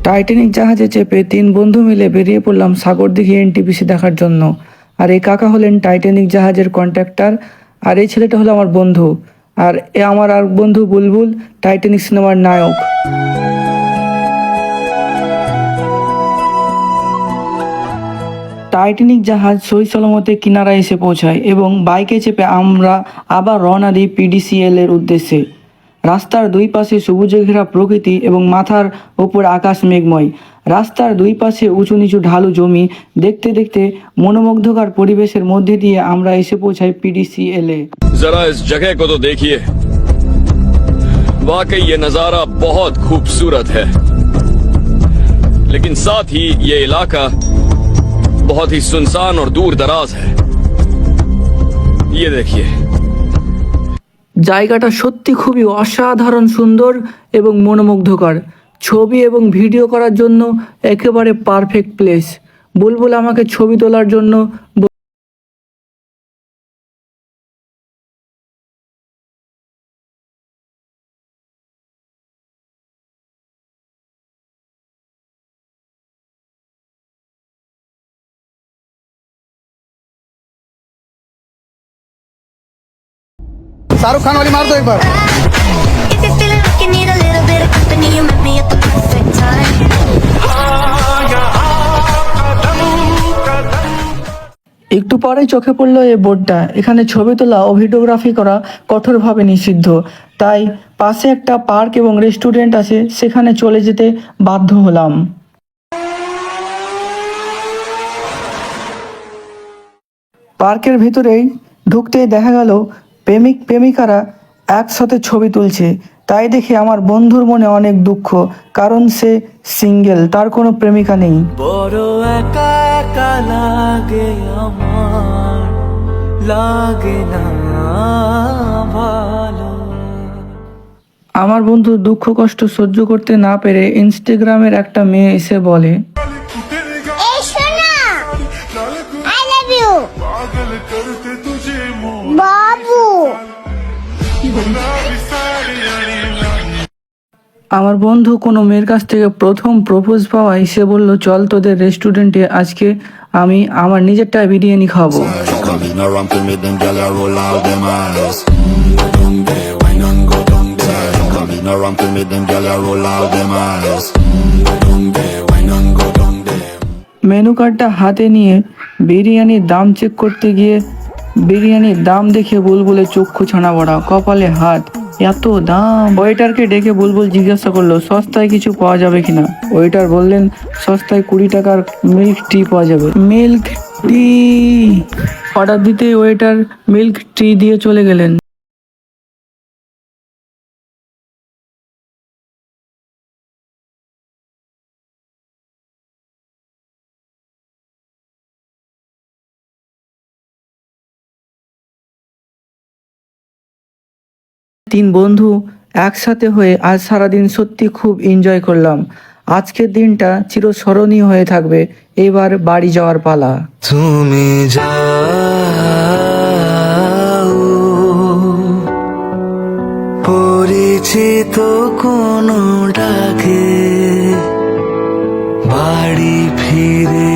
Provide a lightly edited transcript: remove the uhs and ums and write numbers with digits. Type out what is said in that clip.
Titanic জাহাজে চেপে 3 বন্ধু মিলে বেরিয়ে পড়লাম সাগরদিঘি এনটিপিসি দেখার জন্য। আর এই কাকা হলেন টাইটানিক জাহাজের কন্ট্রাক্টর, আর এই ছেলেটা হলো আমার বন্ধু, আর এ আমার আর বন্ধু বুলবুল, টাইটানিক সিনেমার নায়ক। টাইটানিক জাহাজ সই সালামতে কিনারায় এসে পৌঁছায় এবং বাইকে চেপে আমরা আবার রওনা দিই পিডিসিএল এর উদ্দেশ্যে। রাস্তার দুই পাশে সবুজে ঘেরা প্রকৃতি এবং মাথার ওপর আকাশ মেঘময়। রাস্তার দুই পাশে উঁচু নিচু ঢালু জমি, দেখতে দেখতে মনোমুগ্ধকর পরিবেশের মধ্যে দিয়ে আমরা এসে পৌঁছাই পিডিসিএল এ। जरा इस जगह को तो देखिए, वाकई ये नजारा बहुत खूबसूरत है, लेकिन साथ ही ये इलाका बहुत ही सुनसान और दूर दराज है। ये देखिए, জায়গাটা সত্যি খুবই অসাধারণ সুন্দর এবং মনোমুগ্ধকর। ছবি এবং ভিডিও করার জন্য একেবারে পারফেক্ট প্লেস। বুলবুল আমাকে ছবি তোলার জন্য शाहरुख खान वाली मार दो एक बार। If you're feeling like you need a little bit of company, you met me at the perfect time. একটু পরেই চোখে পড়লো এই বোর্ডটা। এখানে ছবি তোলা ও ভিডিওগ্রাফি করা কঠোরভাবে নিষিদ্ধ, তাই পাশে একটা পার্ক এবং রেস্টুরেন্ট আছে, সেখানে চলে যেতে বাধ্য হলাম। পার্কের ভিতরেই ঢুকতেই দেখা গেল প্রেমিক প্রেমিকারা একসাথে ছবি তুলছে। তাই দেখে আমার বন্ধুর মনে অনেক দুঃখ, কারণ সে সিঙ্গেল, তার কোনো প্রেমিকা নেই। বড় একা একা লাগে আমার, লাগে না ভালো। আমার বন্ধু দুঃখ কষ্ট সহ্য করতে না পেরে ইনস্টাগ্রামের একটা মেয়ে এসে বলে, Hey, Shona! I love you! Babu! আমার বন্ধু কোনো মেয়ের কাছ থেকে প্রথম প্রপোজ পাওয়ায় সে বলল, চল তোদের রেস্টুরেন্টে, আজকে আমি আমার নিজেরটা বিরিয়ানি খাবো। Come in around to me, them gyal a roll out them eyes. Go down there, wine and go down there. Come in around to me, them gyal a roll out them eyes. Go down there, wine and go down there. Menu কার্ডটা হাতে নিয়ে বিরিয়ানির দাম check করতে গিয়ে বিরিয়ানির দাম দেখে বুলবুলে চক্ষু ছানা বড়া, কপালে হাত, এত দাম। ওয়েটারকে ডেকে বুলবুল জিজ্ঞাসা করলো সস্তায় কিছু পাওয়া যাবে কিনা। ওয়েটার বললেন সস্তায় 20 টাকার মিল্ক টি পাওয়া যাবে। মিল্ক টি অর্ডার দিতেই ওয়েটার মিল্ক টি দিয়ে চলে গেলেন। তিন বন্ধু একসাথে হয়ে আজ সারাদিন সত্যি খুব এনজয় করলাম। আজকের দিনটা চিরস্মরণীয় হয়ে থাকবে। এবার বাড়ি যাওয়ার পালা। তুমি যাও পরিচিত কোনো ডাকে, বাড়ি ফিরে